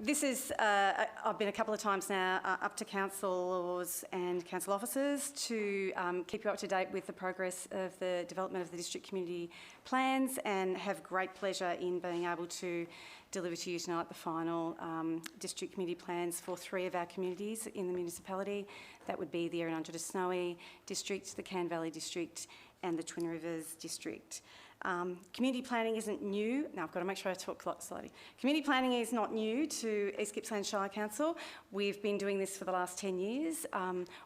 This is, I've been a couple of times now up to councillors and council officers to keep you up to date with the progress of the development of the district community plans, and have great pleasure in being able to deliver to you tonight the final district community plans for 3 of our communities in the municipality. That would be the Errinundra Snowy district, the Cairn Valley district and the Twin Rivers district. Community planning isn't new. Now I've got to make sure I talk slowly. Community planning is not new to East Gippsland Shire Council. We've been doing this for the last 10 years.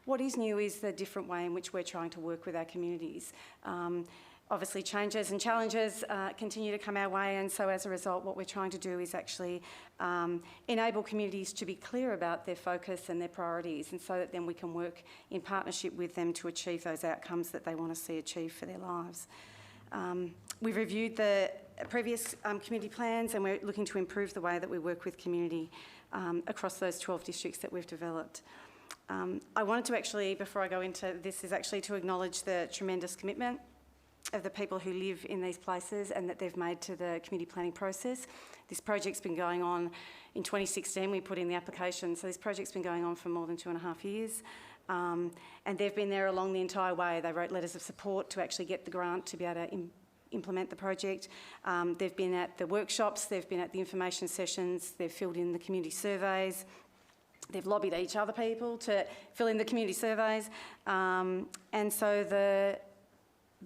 What is new is the different way in which we're trying to work with our communities. Obviously changes and challenges continue to come our way, and so as a result what we're trying to do is actually enable communities to be clear about their focus and their priorities, and so that then we can work in partnership with them to achieve those outcomes that they want to see achieved for their lives. We've reviewed the previous community plans, and we're looking to improve the way that we work with community across those 12 districts that we've developed. I wanted to actually, before I go into this, is actually to acknowledge the tremendous commitment of the people who live in these places and that they've made to the community planning process. This project's been going on, in 2016 we put in the application, so this project's been going on for more than 2.5 years. And they've been there along the entire way. They wrote letters of support to actually get the grant to be able to implement the project. They've been at the workshops, they've been at the information sessions, they've filled in the community surveys, they've lobbied each other people to fill in the community surveys. And so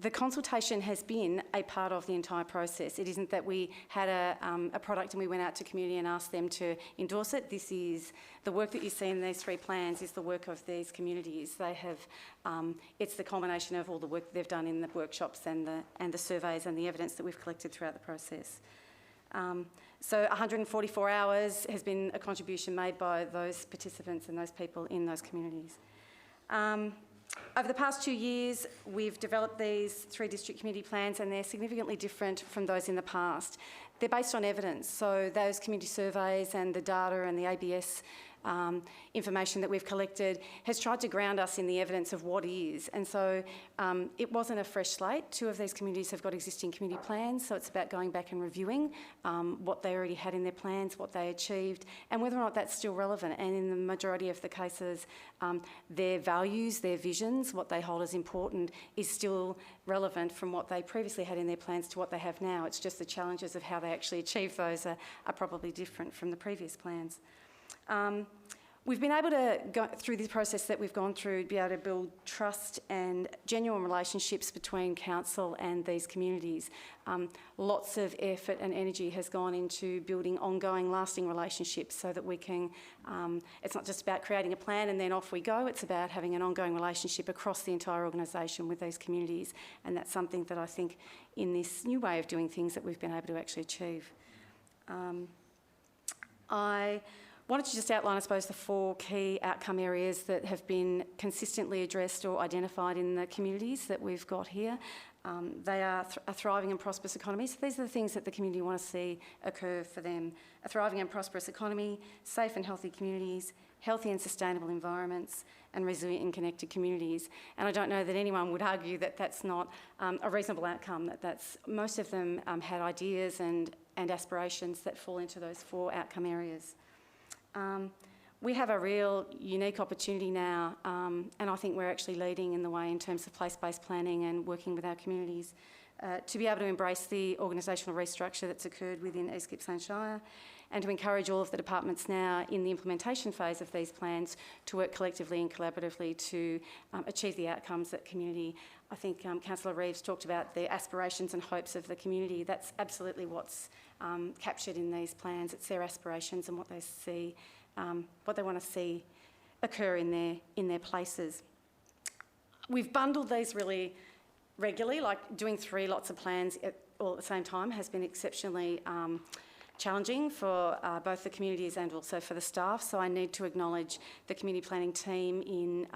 the consultation has been a part of the entire process. It isn't that we had a product and we went out to community and asked them to endorse it. This is the work that you see in these 3 plans is the work of these communities. They have, it's the culmination of all the work they've done in the workshops and the surveys and the evidence that we've collected throughout the process. So 144 hours has been a contribution made by those participants and those people in those communities. Over the past 2 years, we've developed these 3 district community plans, and they're significantly different from those in the past. They're based on evidence, so those community surveys and the data and the ABS information that we've collected has tried to ground us in the evidence of what is, and so it wasn't a fresh slate. 2 of these communities have got existing community plans, so it's about going back and reviewing what they already had in their plans, what they achieved, and whether or not that's still relevant. And in the majority of the cases, their values, their visions, what they hold as important is still relevant from what they previously had in their plans to what they have now. It's just the challenges of how they actually achieve those are probably different from the previous plans. We've been able to go through this process that we've gone through, be able to build trust and genuine relationships between council and these communities. Lots of effort and energy has gone into building ongoing, lasting relationships so that we can, it's not just about creating a plan and then off we go, it's about having an ongoing relationship across the entire organisation with these communities, and that's something that I think in this new way of doing things that we've been able to actually achieve. I wanted to just outline, I suppose, the 4 key outcome areas that have been consistently addressed or identified in the communities that we've got here. They are a thriving and prosperous economy. So these are the things that the community want to see occur for them. A thriving and prosperous economy, safe and healthy communities, healthy and sustainable environments, and resilient and connected communities. And I don't know that anyone would argue that that's not a reasonable outcome, most of them had ideas and aspirations that fall into those 4 outcome areas. We have a real unique opportunity now, and I think we're actually leading in the way in terms of place-based planning and working with our communities to be able to embrace the organisational restructure that's occurred within East Gippsland Shire, and to encourage all of the departments now in the implementation phase of these plans to work collectively and collaboratively to achieve the outcomes that community. I think Councillor Reeves talked about the aspirations and hopes of the community. That's absolutely what's captured in these plans. It's their aspirations and what they see, what they want to see occur in their places. We've bundled these really regularly, like doing 3 lots of plans all at the same time has been exceptionally challenging for both the communities and also for the staff. So I need to acknowledge the community planning team in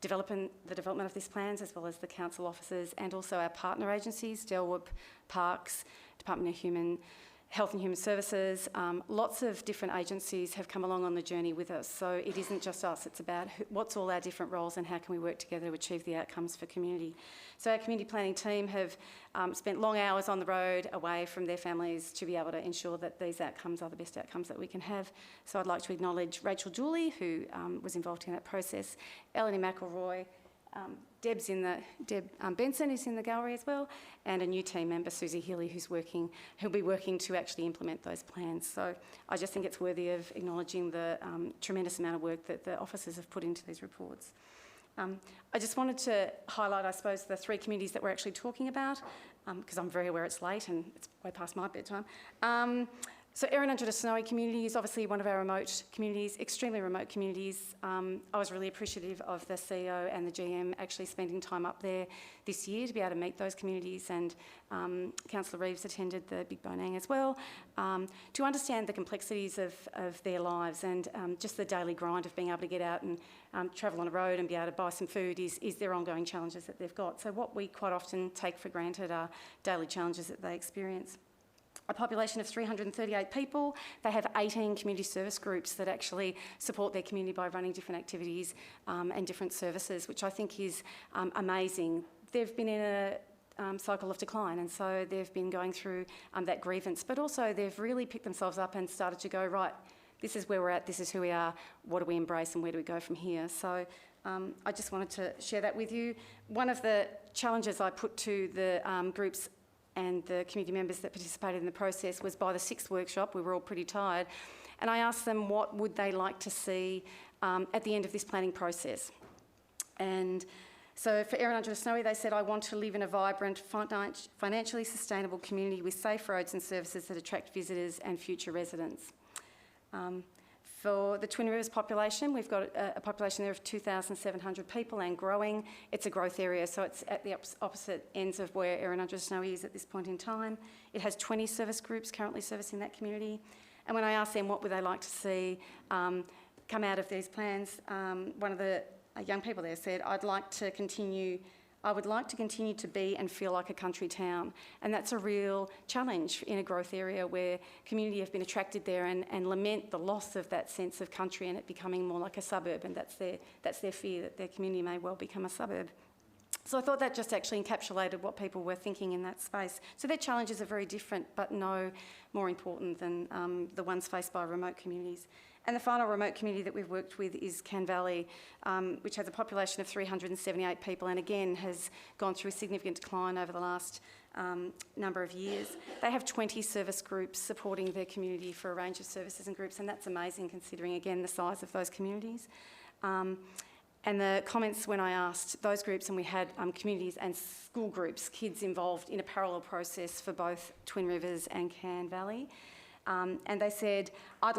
the development of these plans, as well as the council officers and also our partner agencies, Delwip, Parks, Department of Human Health and Human Services, lots of different agencies have come along on the journey with us. So it isn't just us, it's about what's all our different roles and how can we work together to achieve the outcomes for community. So our community planning team have spent long hours on the road away from their families to be able to ensure that these outcomes are the best outcomes that we can have. So I'd like to acknowledge Rachel Dooley, who was involved in that process, Eleni McElroy, Deb Benson is in the gallery as well, and a new team member, Susie Healy, who'll be working to actually implement those plans. So I just think it's worthy of acknowledging the tremendous amount of work that the officers have put into these reports. I just wanted to highlight, I suppose, the 3 communities that we're actually talking about, because I'm very aware it's late and it's way past my bedtime. So Errinundra Snowy community is obviously one of our remote communities, extremely remote communities. I was really appreciative of the CEO and the GM actually spending time up there this year to be able to meet those communities, and Councillor Reeves attended the Big Bonang as well, to understand the complexities of their lives and just the daily grind of being able to get out and travel on a road and be able to buy some food is their ongoing challenges that they've got. So what we quite often take for granted are daily challenges that they experience. A population of 338 people. They have 18 community service groups that actually support their community by running different activities and different services, which I think is amazing. They've been in a cycle of decline, and so they've been going through that grievance, but also they've really picked themselves up and started to go, right, this is where we're at, this is who we are, what do we embrace and where do we go from here? So I just wanted to share that with you. One of the challenges I put to the groups and the community members that participated in the process was by the 6th workshop, we were all pretty tired, and I asked them what would they like to see at the end of this planning process. And so for Errinundra Snowy, they said, I want to live in a vibrant, financially sustainable community with safe roads and services that attract visitors and future residents. For the Twin Rivers population, we've got a population there of 2,700 people and growing. It's a growth area, so it's at the opposite ends of where Errinundra Snowy is at this point in time. It has 20 service groups currently servicing that community. And when I asked them what would they like to see come out of these plans, one of the young people there said, I would like to continue to be and feel like a country town. And that's a real challenge in a growth area where community have been attracted there and lament the loss of that sense of country and it becoming more like a suburb, and that's their fear, that their community may well become a suburb. So I thought that just actually encapsulated what people were thinking in that space. So their challenges are very different, but no more important than the ones faced by remote communities. And the final remote community that we've worked with is Can Valley, which has a population of 378 people and again has gone through a significant decline over the last number of years. They have 20 service groups supporting their community for a range of services and groups, and that's amazing considering, again, the size of those communities. And the comments when I asked those groups, and we had communities and school groups, kids involved in a parallel process for both Twin Rivers and Can Valley, and they said, I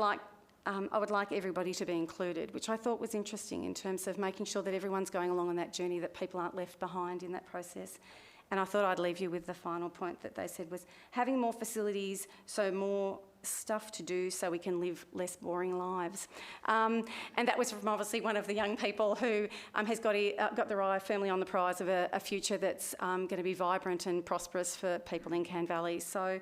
would like everybody to be included, which I thought was interesting in terms of making sure that everyone's going along on that journey, that people aren't left behind in that process. And I thought I'd leave you with the final point that they said was having more facilities, so more stuff to do so we can live less boring lives. And that was from obviously one of the young people who has got their eye firmly on the prize of a future that's going to be vibrant and prosperous for people in Can Valley. So,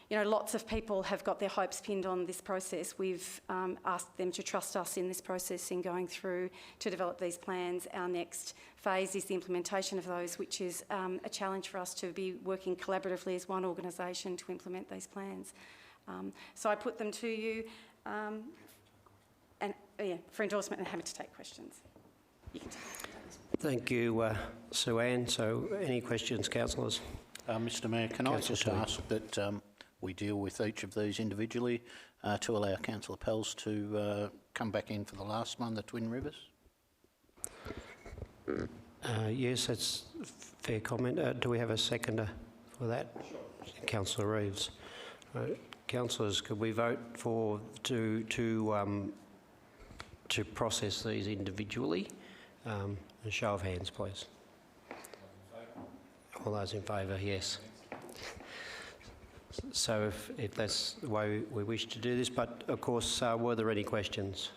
lots of people have got their hopes pinned on this process. We've asked them to trust us in this process in going through to develop these plans. Our next phase is the implementation of those, which is a challenge for us to be working collaboratively as one organisation to implement these plans. So I put them to you for endorsement, and happy to take questions. You can take questions. Thank you, Sue Ann. So any questions, councillors? Mr Mayor, can I just ask that we deal with each of these individually to allow Councillor Pels to come back in for the last one, the Twin Rivers? Yes, that's a fair comment. Do we have a seconder for that? Sure. Councillor Reeves. Councillors, could we vote to process these individually? A show of hands, please. All those in favour, yes. So if that's the way we wish to do this, but of course, were there any questions?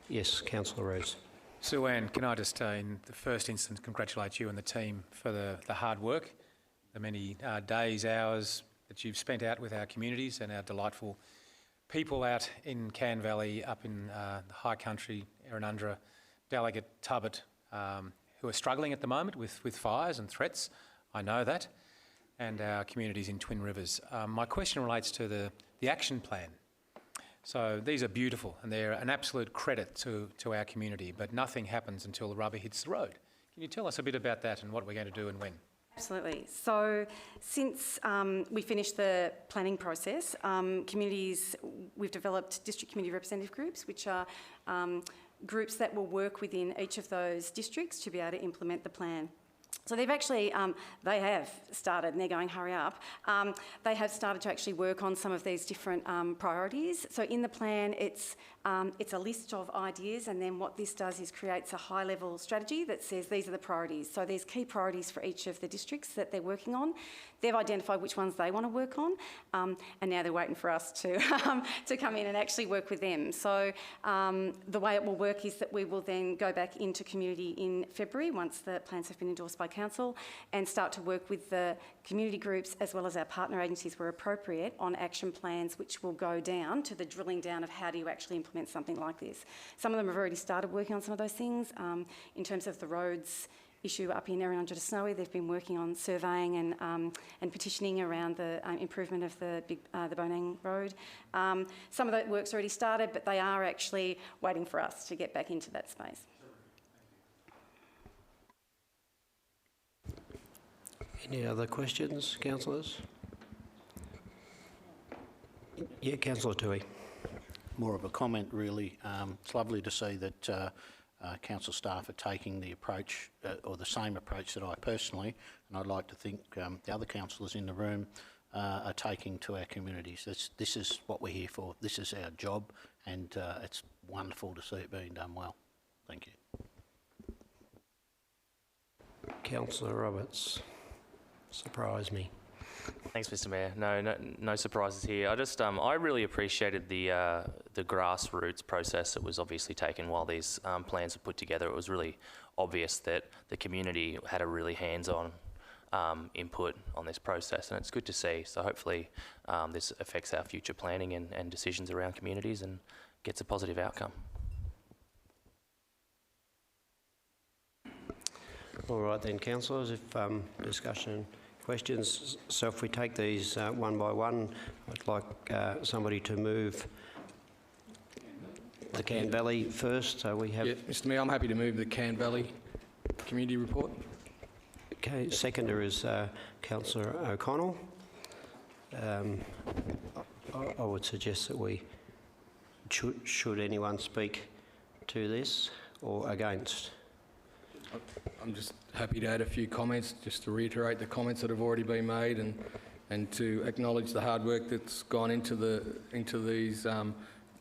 Yes, Councillor Reeves. Sue Ann, can I just, in the first instance, congratulate you and the team for the hard work, the many days, hours, that you've spent out with our communities and our delightful people out in Cairn Valley, up in the high country, Errinundra, Delegate Tubbett, who are struggling at the moment with fires and threats. I know that. And our communities in Twin Rivers. My question relates to the action plan. So these are beautiful and they're an absolute credit to our community, but nothing happens until the rubber hits the road. Can you tell us a bit about that and what we're going to do and when? Absolutely. So since we finished the planning process, we've developed district community representative groups, which are groups that will work within each of those districts to be able to implement the plan. So they've actually, they have started, and they're going, hurry up. They have started to actually work on some of these different priorities. So in the plan, it's a list of ideas, and then what this does is creates a high-level strategy that says these are the priorities. So there's key priorities for each of the districts that they're working on. They've identified which ones they want to work on, and now they're waiting for us to come in and actually work with them. So the way it will work is that we will then go back into community in February once the plans have been endorsed by Council and start to work with the community groups as well as our partner agencies where appropriate on action plans, which will go down to the drilling down of how do you actually implement something like this. Some of them have already started working on some of those things. In terms of the roads issue up in Errinundra to Snowy, they've been working on surveying and petitioning around the improvement of the Bonang Road. Some of that work's already started, but they are actually waiting for us to get back into that space. Any other questions, councillors? Yeah, Councillor Toohey. More of a comment, really. It's lovely to see that council staff are taking the approach, or the same approach that I personally, and I'd like to think the other councillors in the room are taking to our communities. This is what we're here for. This is our job, and it's wonderful to see it being done well. Thank you. Councillor Roberts. Surprise me. Thanks, Mr. Mayor. No surprises here. I really appreciated the grassroots process that was obviously taken while these plans were put together. It was really obvious that the community had a really hands-on input on this process, and it's good to see. So hopefully this affects our future planning and decisions around communities and gets a positive outcome. All right then, councillors, if discussion, questions. So if we take these one by one, I'd like somebody to move the Cairn Valley first. So we have... Yeah, Mr Mayor, I'm happy to move the Cairn Valley Community Report. Okay, seconder is Councillor O'Connell. I would suggest that we... Should anyone speak to this or against? I'm just happy to add a few comments, just to reiterate the comments that have already been made, and to acknowledge the hard work that's gone into these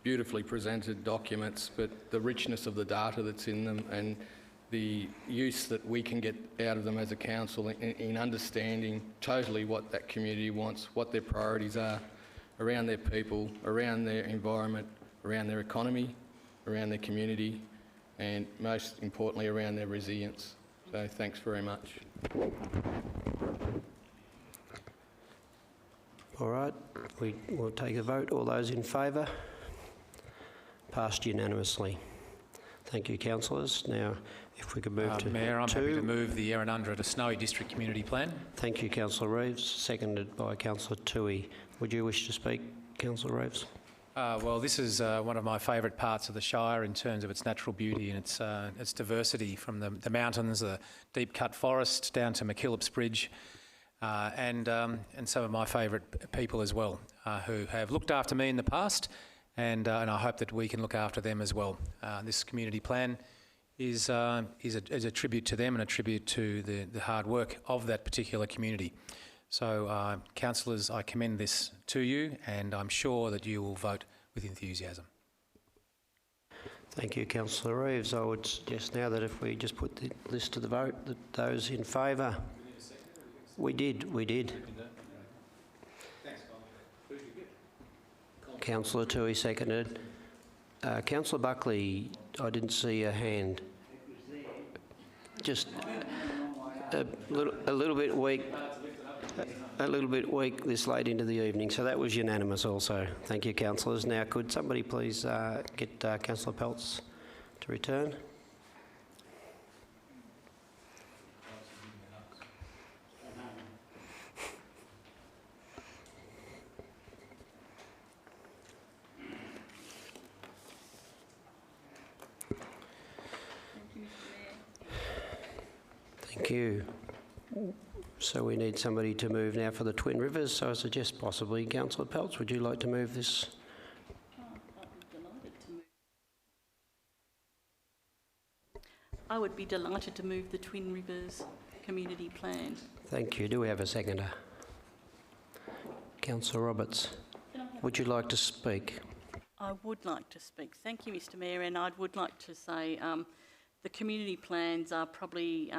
beautifully presented documents, but the richness of the data that's in them and the use that we can get out of them as a council in understanding totally what that community wants, what their priorities are around their people, around their environment, around their economy, around their community, and most importantly around their resilience. So thanks very much. All right, we will take a vote. All those in favour? Passed unanimously. Thank you, councillors. Now, if we could move to Mayor, I'm happy to move the Errinundra to Snowy District Community Plan. Thank you, Councillor Reeves. Seconded by Councillor Toohey. Would you wish to speak, Councillor Reeves? Well, this is one of my favourite parts of the Shire in terms of its natural beauty and its diversity, from the mountains, the deep-cut forest, down to McKillop's Bridge, and some of my favourite people as well, who have looked after me in the past, and I hope that we can look after them as well. This community plan is a tribute to them and a tribute to the hard work of that particular community. So, councillors, I commend this to you, and I'm sure that you will vote with enthusiasm. Thank you, Councillor Reeves. I would suggest now that if we just put the list to the vote, that those in favour... We did. Councillor Toohey seconded. Councillor Buckley, I didn't see a hand. Just a little bit weak. a little bit weak this late into the evening, so that was unanimous also. Thank you, councillors. Now, could somebody please get Councillor Peltz to return? Thank you. So we need somebody to move now for the Twin Rivers. So I suggest possibly Councillor Peltz, would you like to move this? I would be delighted to move the Twin Rivers Community Plan. Thank you. Do we have a seconder? Councillor Roberts, would you like to speak? I would like to speak. Thank you, Mr Mayor, and I would like to say the community plans are probably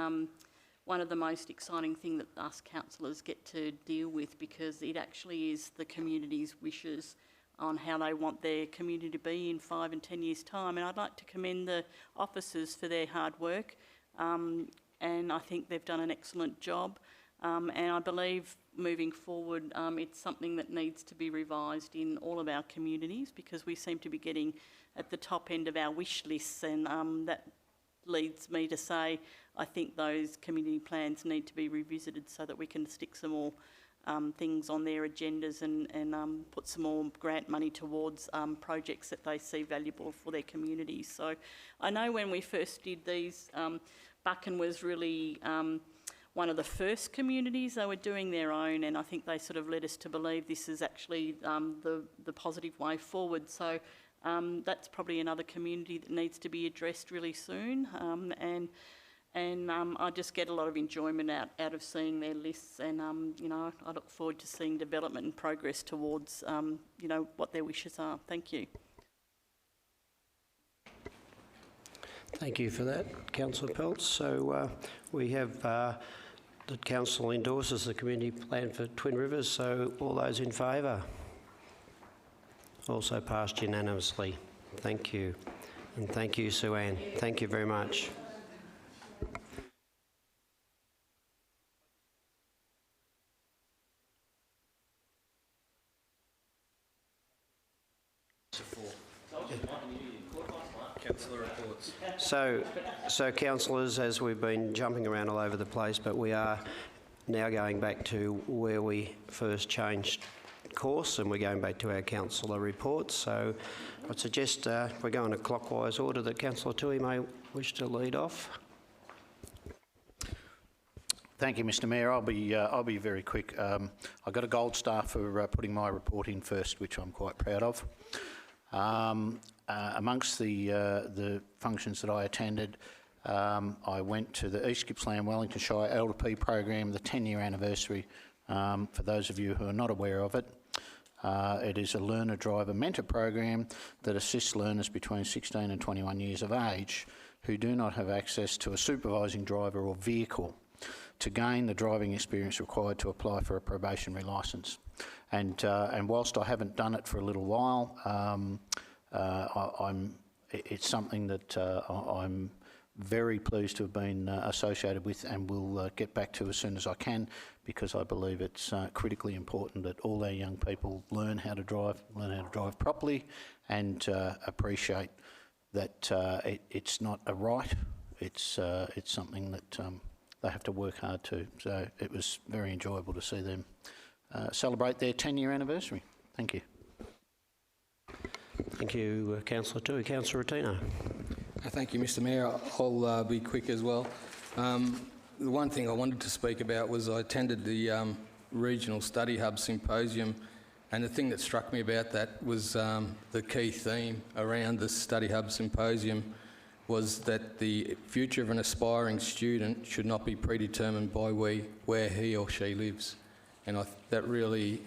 one of the most exciting things that us councillors get to deal with, because it actually is the community's wishes on how they want their community to be in 5 and 10 years' time. And I'd like to commend the officers for their hard work, and I think they've done an excellent job. And I believe moving forward, it's something that needs to be revised in all of our communities, because we seem to be getting at the top end of our wish lists, and that leads me to say I think those community plans need to be revisited so that we can stick some more things on their agendas and put some more grant money towards projects that they see valuable for their communities. So I know when we first did these, Buchan was really one of the first communities. They were doing their own, and I think they sort of led us to believe this is actually the positive way forward. So that's probably another community that needs to be addressed really soon, and I just get a lot of enjoyment out of seeing their lists, and you know, I look forward to seeing development and progress towards you know, what their wishes are. Thank you. Thank you for that, Councillor Peltz. So we have the council endorses the community plan for Twin Rivers. So all those in favour? Also passed unanimously. Thank you. And thank you, Sue-Ann. Thank you very much. Councillor reports. So councillors, as we've been jumping around all over the place, but we are now going back to where we first changed course, and we're going back to our councillor reports. So I'd suggest if we go in a clockwise order, that Councillor Toohey may wish to lead off. Thank you, Mr Mayor. I'll be very quick. I got a gold star for putting my report in first, which I'm quite proud of. Amongst the functions that I attended, I went to the East Gippsland Wellington Shire LDP program, the 10-year anniversary. For those of you who are not aware of it, it is a learner driver mentor program that assists learners between 16 and 21 years of age who do not have access to a supervising driver or vehicle to gain the driving experience required to apply for a probationary licence. And whilst I haven't done it for a little while, it's something that I'm very pleased to have been associated with, and will get back to as soon as I can, because I believe it's critically important that all our young people learn how to drive properly, and appreciate that it's not a right, it's something that they have to work hard to. So it was very enjoyable to see them celebrate their 10-year anniversary. Thank you. Thank you, Councillor Toohey. Councillor Rotino. Thank you, Mr Mayor. I'll be quick as well. The one thing I wanted to speak about was I attended the Regional Study Hub Symposium, and the thing that struck me about that was the key theme around the Study Hub Symposium was that the future of an aspiring student should not be predetermined by where he or she lives. And that really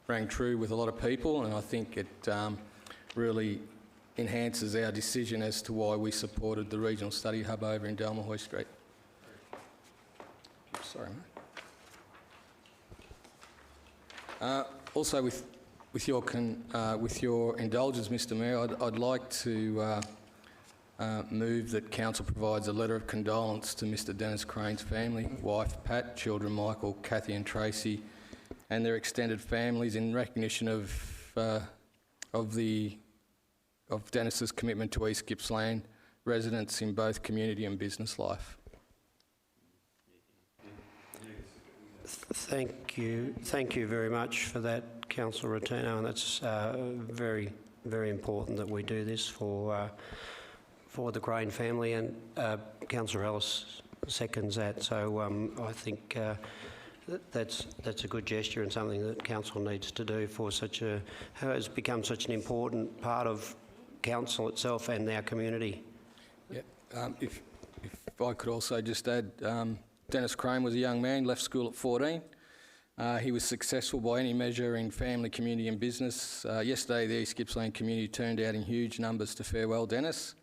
rang true with a lot of people, and I think it really enhances our decision as to why we supported the Regional Study Hub over in Dalmahoy Street. Sorry, mate. Also, with your indulgence, Mr Mayor, I'd like to move that Council provides a letter of condolence to Mr Dennis Crane's family, wife Pat, children Michael, Kathy and Tracy, and their extended families in recognition of Dennis's commitment to East Gippsland residents in both community and business life. Thank you very much for that, Councillor Rotino, and that's very, very important that we do this for the Crane family, and Councillor Ellis seconds that. So I think that's a good gesture and something that Council needs to do for has become such an important part of Council itself and our community. Yeah. If I could also just add, Dennis Crane was a young man, left school at 14. He was successful by any measure in family, community and business. Yesterday, the East Gippsland community turned out in huge numbers to farewell Dennis.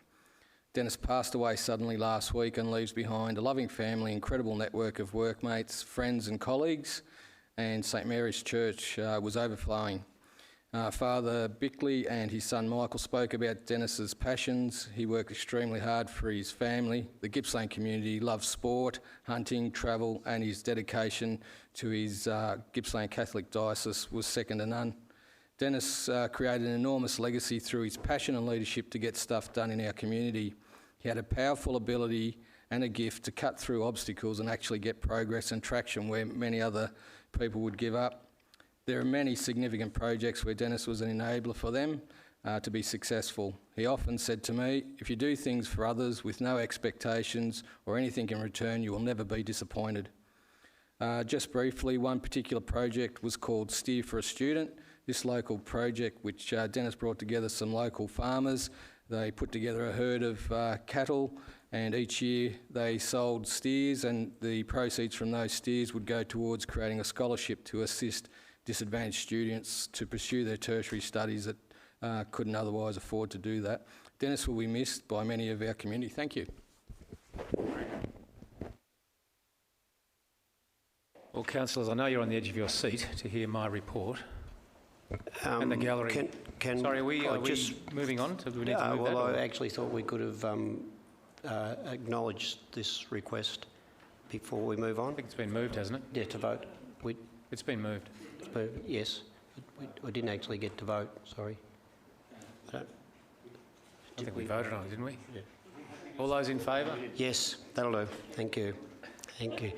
Dennis passed away suddenly last week and leaves behind a loving family, incredible network of workmates, friends and colleagues, and St Mary's Church was overflowing. Father Bickley and his son Michael spoke about Dennis's passions. He worked extremely hard for his family. The Gippsland community loved sport, hunting, travel, and his dedication to his Gippsland Catholic diocese was second to none. Dennis created an enormous legacy through his passion and leadership to get stuff done in our community. He had a powerful ability and a gift to cut through obstacles and actually get progress and traction where many other people would give up. There are many significant projects where Dennis was an enabler for them to be successful. He often said to me, if you do things for others with no expectations or anything in return, you will never be disappointed. Just briefly, one particular project was called Steer for a Student. This local project, which Dennis brought together some local farmers, they put together a herd of cattle, and each year they sold steers, and the proceeds from those steers would go towards creating a scholarship to assist disadvantaged students to pursue their tertiary studies that couldn't otherwise afford to do that. Dennis will be missed by many of our community. Thank you. Well, councillors, I know you're on the edge of your seat to hear my report. And the gallery. Sorry, are we moving on? Do we need to move that? Well, I actually thought we could have acknowledged this request before we move on. I think it's been moved, hasn't it? Yeah, to vote. It's been moved. Yes, we didn't actually get to vote, sorry. I think we voted on it, didn't we? Yeah. All those in favour? Yes, that'll do. Thank you. Thank you.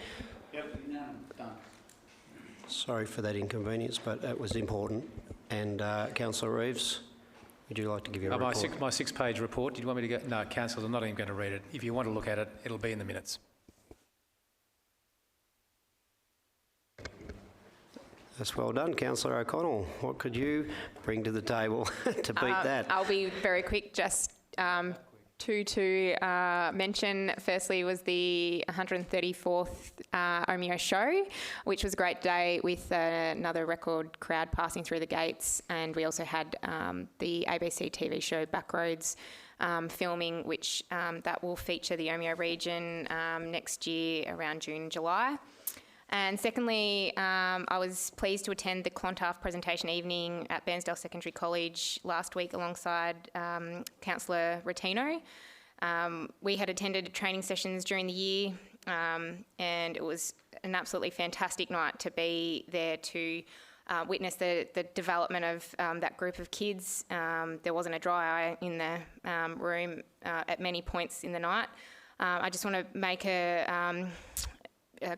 Sorry for that inconvenience, but that was important. And Councillor Reeves, would you like to give your report? My six-page report, did you want me to go? No, councillors, I'm not even going to read it. If you want to look at it, it'll be in the minutes. That's well done, Councillor O'Connell. What could you bring to the table to beat that? I'll be very quick. Just two to mention. Firstly was the 134th Omeo show, which was a great day with another record crowd passing through the gates. And we also had the ABC TV show Backroads filming, which that will feature the Omeo region next year around June, July. And secondly, I was pleased to attend the Clontarf presentation evening at Bairnsdale Secondary College last week alongside Councillor Rotino. We had attended training sessions during the year and it was an absolutely fantastic night to be there to witness the development of that group of kids. There wasn't a dry eye in the room at many points in the night. I just want to make a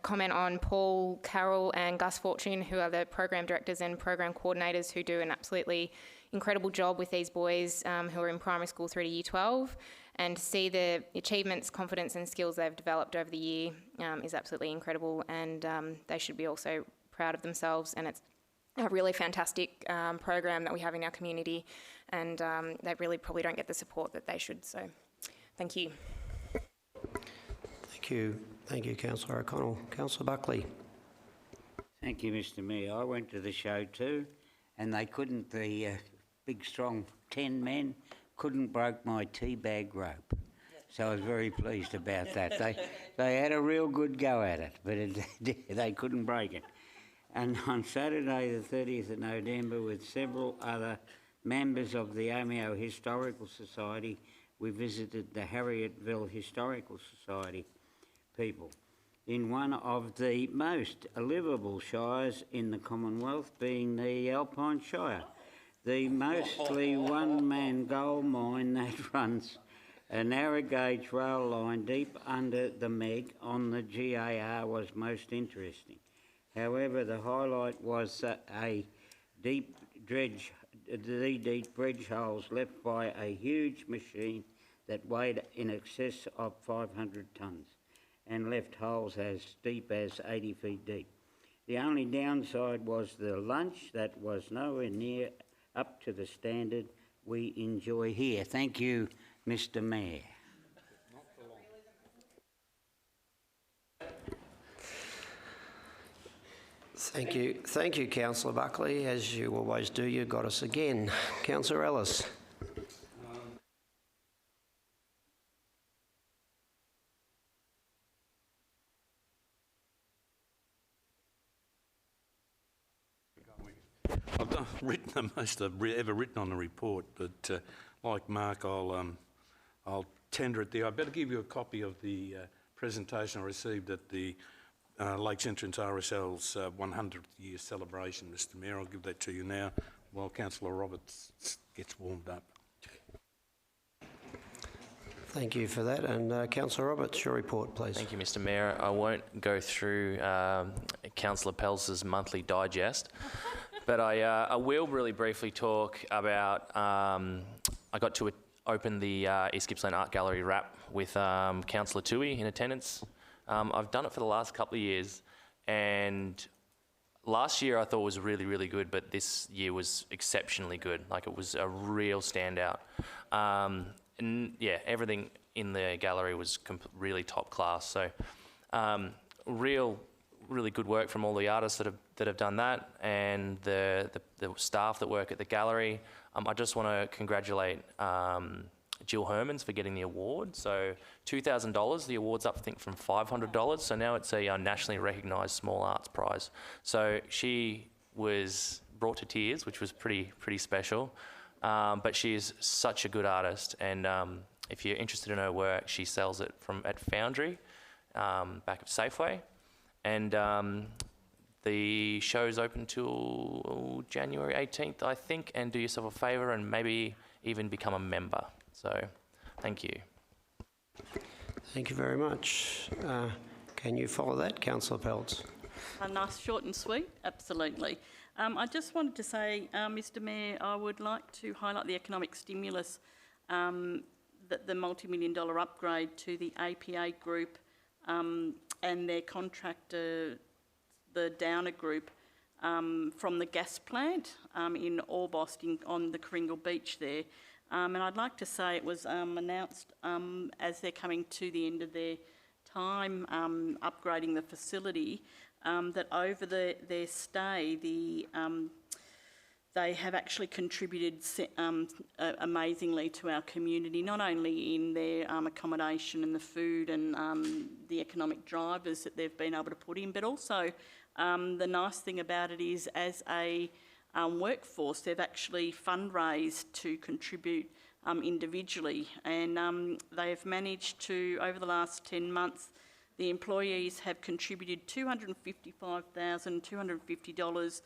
comment on Paul Carroll and Gus Fortune, who are the program directors and program coordinators who do an absolutely incredible job with these boys who are in primary school through to year 12, and to see the achievements, confidence and skills they've developed over the year is absolutely incredible, and they should be also proud of themselves, and it's a really fantastic program that we have in our community, and they really probably don't get the support that they should, so thank you. Thank you. Thank you, Councillor O'Connell. Councillor Buckley. Thank you, Mr Mayor. I went to the show too, and they couldn't, the big strong 10 men couldn't break my tea bag rope. So I was very pleased about that. They had a real good go at it, but they couldn't break it. And on Saturday the 30th of November, with several other members of the Omeo Historical Society, we visited the Harriettville Historical Society people in one of the most livable shires in the Commonwealth, being the Alpine Shire. The mostly one-man gold mine that runs a narrow gauge rail line deep under the Meg on the GAR was most interesting. However, the highlight was the deep dredge holes left by a huge machine that weighed in excess of 500 tonnes and left holes as deep as 80 feet deep. The only downside was the lunch that was nowhere near up to the standard we enjoy here. Thank you, Mr. Mayor. Thank you, Councillor Buckley. As you always do, you got us again. Councillor Ellis. I've written the most I've ever written on the report, but like Mark, I'll tender it there. I better give you a copy of the presentation I received at the Lakes Entrance RSL's 100th year celebration, Mr. Mayor. I'll give that to you now while Councillor Roberts gets warmed up. Thank you for that. And Councillor Roberts, your report, please. Thank you, Mr. Mayor. I won't go through Councillor Pels's monthly digest, but I will really briefly talk about, I got to open the East Gippsland Art Gallery wrap with Councillor Toohey in attendance. I've done it for the last couple of years, and last year I thought was really, really good, but this year was exceptionally good. Like, it was a real standout. And yeah, everything in the gallery was really top class. So really good work from all the artists that have done that, and the staff that work at the gallery. I just want to congratulate Jill Hermans for getting the award. So $2,000, the award's up, I think, from $500. So now it's a nationally recognised small arts prize. So she was brought to tears, which was pretty special. But she is such a good artist, and if you're interested in her work, she sells it at Foundry, back of Safeway, and the show's open till January 18th, I think, and do yourself a favour and maybe even become a member. So, thank you. Thank you very much. Can you follow that, Councillor Peltz? Nice, short and sweet, absolutely. I just wanted to say, Mr. Mayor, I would like to highlight the economic stimulus that the multi-million-dollar upgrade to the APA Group and their contractor, the Downer Group, from the gas plant in Orbost on the Kringle Beach there. And I'd like to say it was announced as they're coming to the end of their time upgrading the facility, that over their stay, they have actually contributed amazingly to our community, not only in their accommodation and the food and the economic drivers that they've been able to put in, but also the nice thing about it is, as a workforce, they've actually fundraised to contribute individually, and they've managed to, over the last 10 months, the employees have contributed $255,250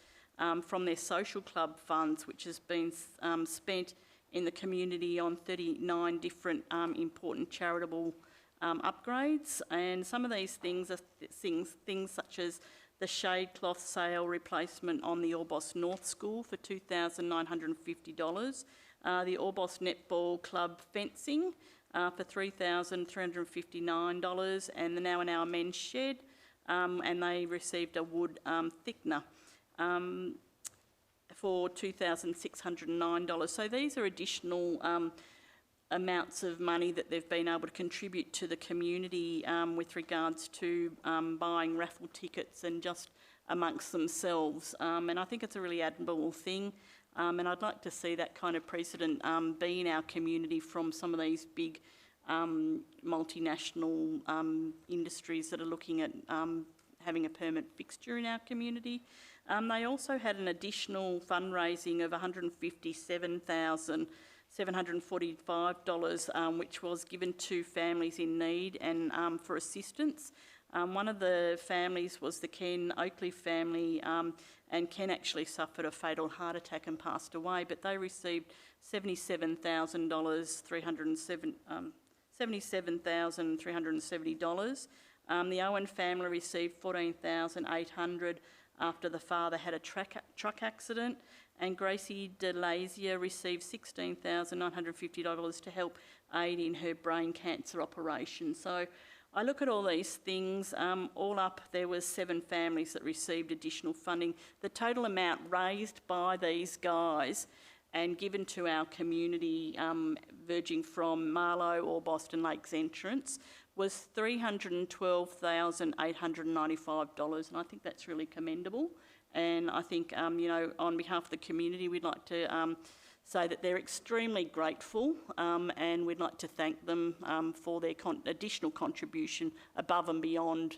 from their social club funds, which has been spent in the community on 39 different important charitable upgrades. And some of these things are things such as the shade cloth sale replacement on the Orbost North School for $2,950, the Orbost Netball Club fencing for $3,359, and the Now and Hour Men's Shed, and they received a wood thickener for $2,609. So these are additional amounts of money that they've been able to contribute to the community with regards to buying raffle tickets and just amongst themselves. And I think it's a really admirable thing. And I'd like to see that kind of precedent be in our community from some of these big multinational industries that are looking at having a permanent fixture in our community. They also had an additional fundraising of $157,000 $745, which was given to families in need and for assistance. One of the families was the Ken Oakley family, and Ken actually suffered a fatal heart attack and passed away, but they received $77,370. The Owen family received $14,800 after the father had a truck accident, and Gracie DeLazia received $16,950 to help aid in her brain cancer operation. So I look at all these things, all up there was 7 families that received additional funding. The total amount raised by these guys and given to our community, verging from Marlow or Boston Lakes entrance, was $312,895, and I think that's really commendable. And I think, on behalf of the community, we'd like to say that they're extremely grateful, and we'd like to thank them for their additional contribution above and beyond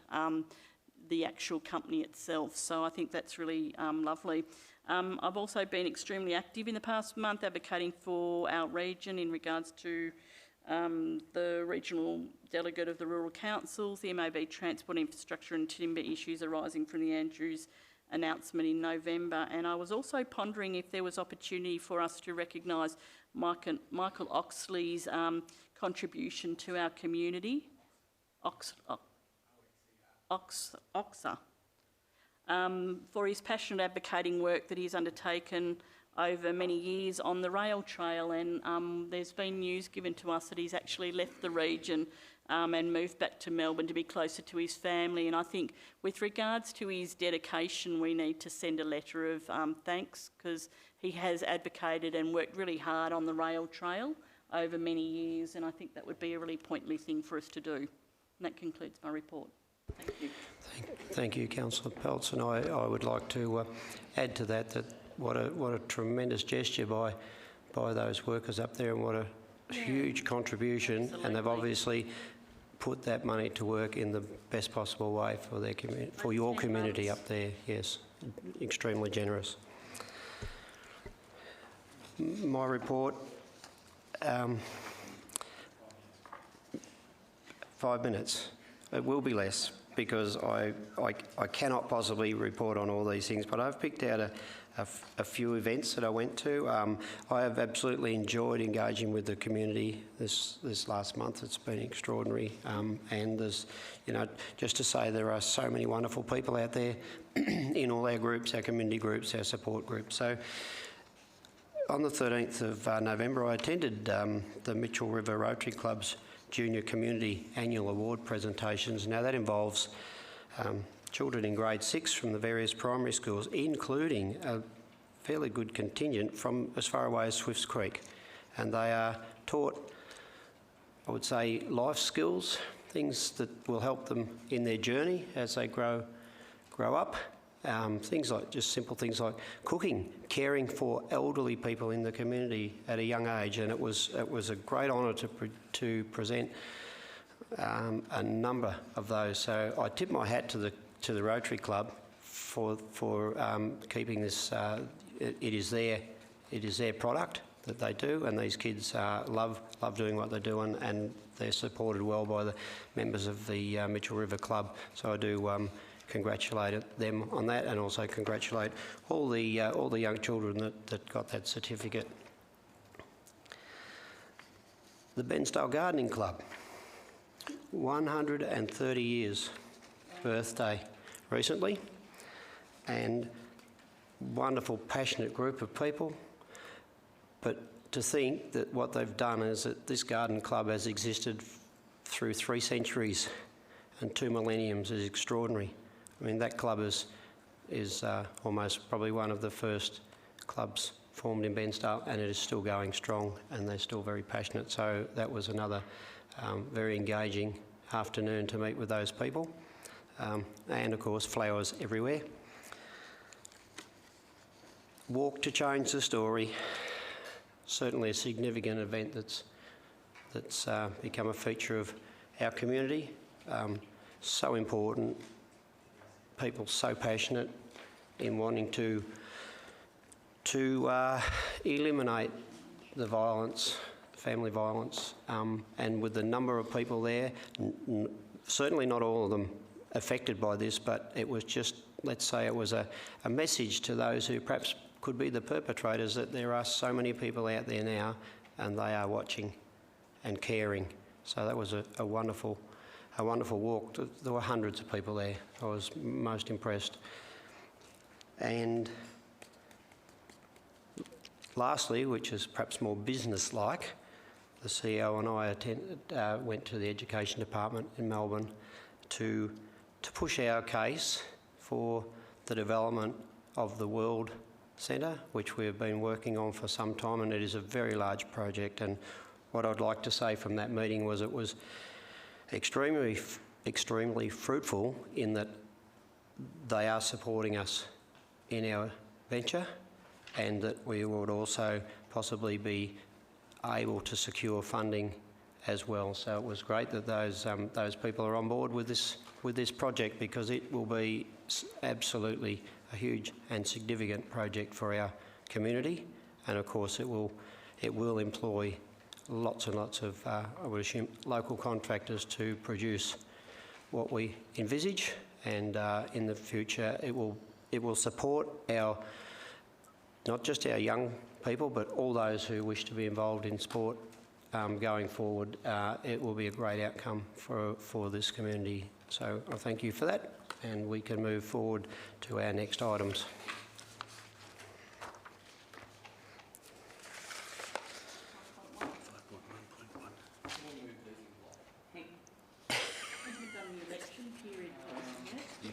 the actual company itself. So I think that's really lovely. I've also been extremely active in the past month advocating for our region in regards to the regional delegate of the rural councils, the MAB transport infrastructure and timber issues arising from the Andrews announcement in November. And I was also pondering if there was opportunity for us to recognise Michael Oxley's contribution to our community, OXA, for his passionate advocating work that he's undertaken over many years on the rail trail. And there's been news given to us that he's actually left the region and moved back to Melbourne to be closer to his family. And I think with regards to his dedication, we need to send a letter of thanks, because he has advocated and worked really hard on the rail trail over many years, and I think that would be a really pointly thing for us to do. And that concludes my report. Thank you. Thank you, Councillor Peltz, and I would like to add to that what a tremendous gesture by those workers up there, and what a huge contribution. Absolutely. And they've obviously put that money to work in the best possible way for their community, for your community up there. Yes, extremely generous. My report. 5 minutes. It will be less, because I cannot possibly report on all these things, but I've picked out a few events that I went to. I have absolutely enjoyed engaging with the community this last month. It's been extraordinary, and there's, just to say there are so many wonderful people out there in all our groups, our community groups, our support groups. So on the 13th of November, I attended the Mitchell River Rotary Club's Junior Community Annual Award presentations. Now that involves children in grade 6 from the various primary schools, including a fairly good contingent from as far away as Swifts Creek. And they are taught, I would say, life skills, things that will help them in their journey as they grow up. Things like, just simple things like cooking, caring for elderly people in the community at a young age. And it was a great honour to present a number of those. So I tip my hat to the Rotary Club for keeping this. It is their product that they do, and these kids love doing what they do, and they're supported well by the members of the Mitchell River Club. So I do congratulate them on that, and also congratulate all the young children that got that certificate. The Bensdale Gardening Club, 130 years birthday recently, and wonderful, passionate group of people. But to think that what they've done is that this garden club has existed through 3 centuries and 2 millenniums is extraordinary. I mean, that club is almost probably one of the first clubs formed in Bensdale, and it is still going strong, and they're still very passionate. So that was another very engaging afternoon to meet with those people. And of course, flowers everywhere. Walk to Change the Story, certainly a significant event that's become a feature of our community. So important. People so passionate in wanting to eliminate the violence, family violence, and with the number of people there, certainly not all of them affected by this, but it was just, let's say it was a message to those who perhaps could be the perpetrators that there are so many people out there now and they are watching and caring. So that was a wonderful walk. There were hundreds of people there. I was most impressed. And lastly, which is perhaps more business-like, the CEO and I went to the Education Department in Melbourne to push our case for the development of the World Centre, which we have been working on for some time, and it is a very large project. And what I'd like to say from that meeting was it was extremely fruitful in that they are supporting us in our venture, and that we would also possibly be able to secure funding as well. So it was great that those people are on board with this project, because it will be absolutely a huge and significant project for our community, and of course it will employ lots and lots of, I would assume, local contractors to produce what we envisage, and in the future it will support not just our young people, but all those who wish to be involved in sport going forward. It will be a great outcome for this community. So I thank you for that, and we can move forward to our next items.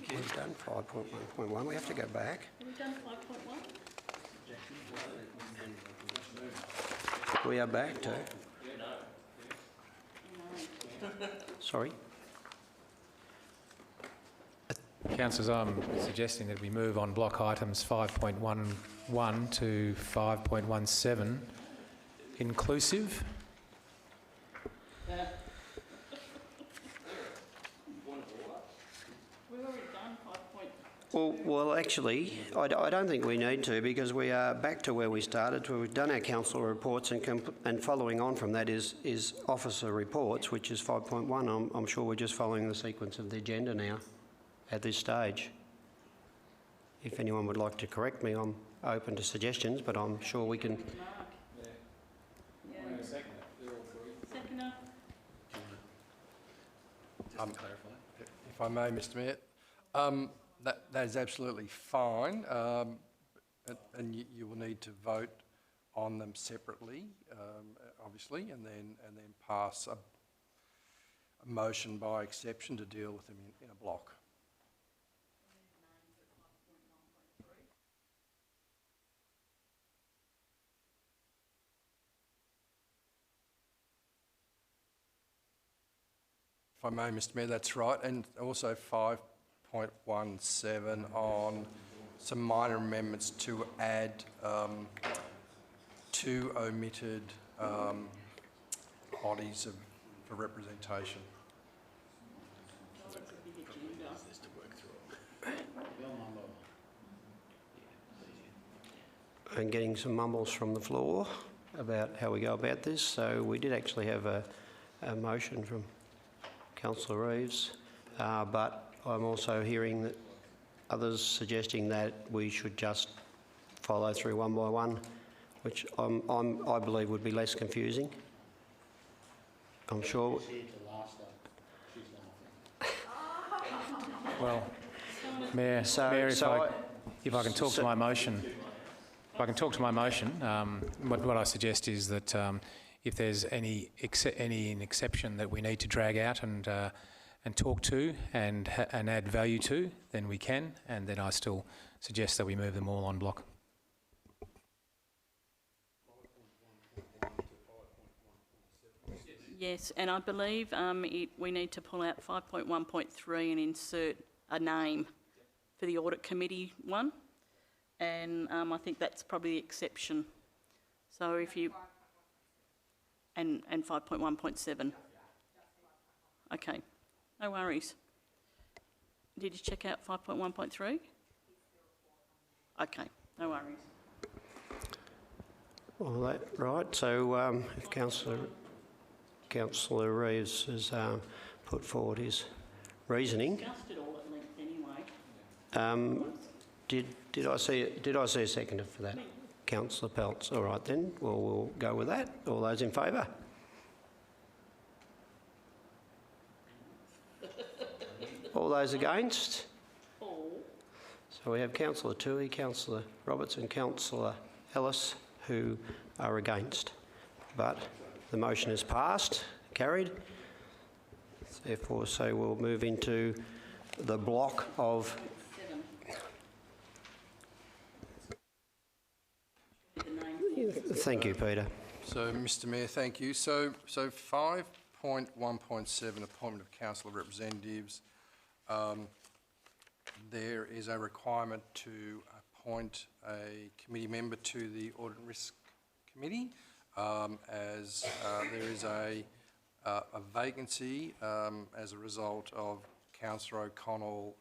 We've done 5.1.1. We have to go back. Have we done 5.1? We are back to... Sorry? Councillors, I'm suggesting that we move on block items 5.11 to 5.17 inclusive. We've already done 5.2. Well, actually, I don't think we need to, because we are back to where we started. We've done our council reports, and following on from that is officer reports, which is 5.1. I'm sure we're just following the sequence of the agenda now at this stage. If anyone would like to correct me, I'm open to suggestions, but I'm sure we can... Seconder. If I may, Mr Mayor, that is absolutely fine, and you will need to vote on them separately, obviously, and then pass a motion by exception to deal with them in a block. If I may, Mr Mayor, that's right, and also 5.17 on some minor amendments to add two omitted bodies for representation. And getting some mumbles from the floor about how we go about this. So we did actually have a motion from Councillor Reeves, but I'm also hearing that others suggesting that we should just follow through one by one, which I believe would be less confusing. I'm sure. Well, Mayor, if I can talk to my motion. If I can talk to my motion, what I suggest is that if there's any exception that we need to drag out and talk to and add value to, then we can, and then I still suggest that we move them all on block. Yes, and I believe we need to pull out 5.1.3 and insert a name for the audit committee one, and I think that's probably the exception. So if you... And 5.1.7. Okay, no worries. Did you check out 5.1.3? Okay, no worries. All that, right, so if Councillor Reeves has put forward his reasoning. Discussed it all at length anyway. Did I see a seconder for that? Councillor Peltz. All right then, well, we'll go with that. All those in favour? All those against? So we have Councillor Toohey, Councillor Roberts and Councillor Ellis who are against. But the motion is passed, carried. Therefore, so we'll move into the block of... Thank you, Peter. So, Mr Mayor, thank you. So 5.1.7, appointment of council representatives. There is a requirement to appoint a committee member to the Audit and Risk Committee, as there is a vacancy as a result of Councillor O'Connell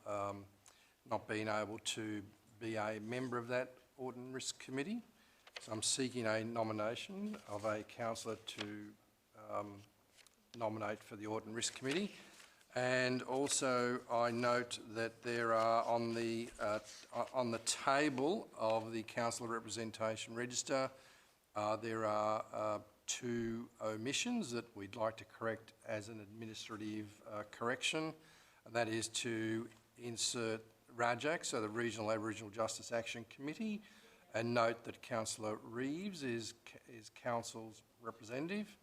not being able to be a member of that Audit and Risk Committee. So I'm seeking a nomination of a councillor to nominate for the Audit and Risk Committee. And also I note that there are on the table of the councillor representation register, there are 2 omissions that we'd like to correct as an administrative correction. And that is to insert RAJAC, so the Regional Aboriginal Justice Action Committee, and note that Councillor Reeves is council's representative.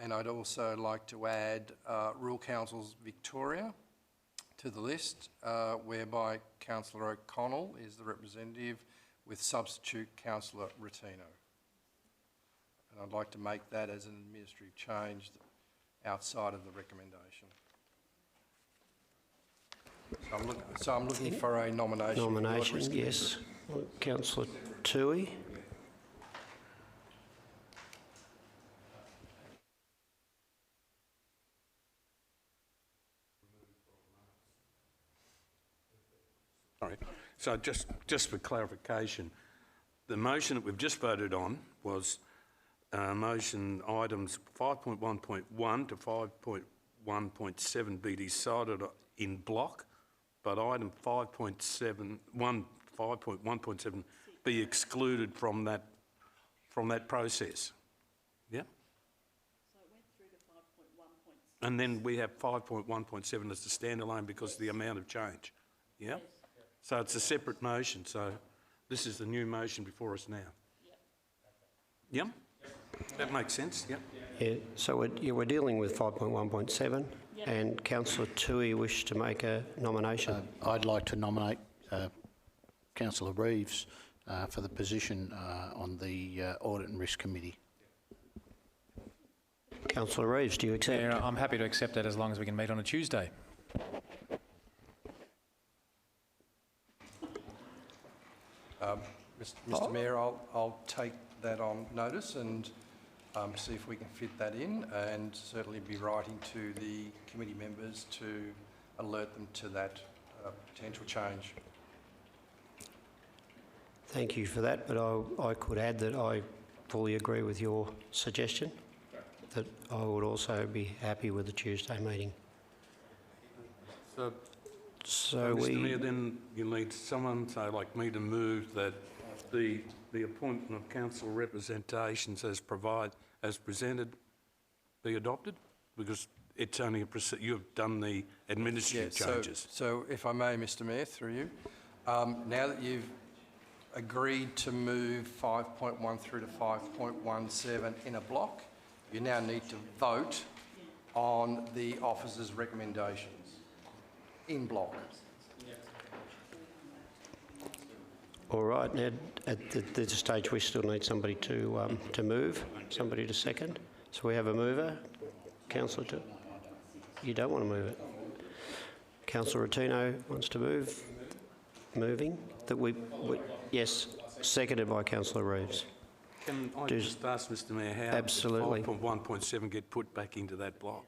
And I'd also like to add Rural Councils Victoria to the list, whereby Councillor O'Connell is the representative with substitute Councillor Rotino. And I'd like to make that as an administrative change outside of the recommendation. So I'm looking for a nomination. Nomination, yes. Councillor Toohey. Sorry. So just for clarification, the motion that we've just voted on was motion items 5.1.1 to 5.1.7 be decided in block, but item 5.1.7 be excluded from that process. Yeah. So it went through to 5.1.6. And then we have 5.1.7 as the standalone because of the amount of change. Yeah. Yes. So it's a separate motion. So this is the new motion before us now. Yep. That makes sense. Yep. Yeah, so we're dealing with 5.1.7 and Councillor Toohey wished to make a nomination. I'd like to nominate Councillor Reeves for the position on the Audit and Risk Committee. Councillor Reeves, do you accept? Yeah, I'm happy to accept that as long as we can meet on a Tuesday. Mr Mayor, I'll take that on notice and see if we can fit that in, and certainly be writing to the committee members to alert them to that potential change. Thank you for that, but I could add that I fully agree with your suggestion, that I would also be happy with the Tuesday meeting. So Mr Mayor, then you need someone, say like me, to move that the appointment of council representations as presented be adopted, because it's only you've done the administrative changes. So if I may, Mr Mayor, through you, now that you've agreed to move 5.1 through to 5.17 in a block, you now need to vote on the officer's recommendations in block. All right, now at this stage we still need somebody to move, somebody to second. So we have a mover. Councillor, you don't want to move it. Councillor Rotino wants to move. Moving. Yes, seconded by Councillor Reeves. Can I just ask Mr Mayor how Absolutely. 5.1.7 get put back into that block?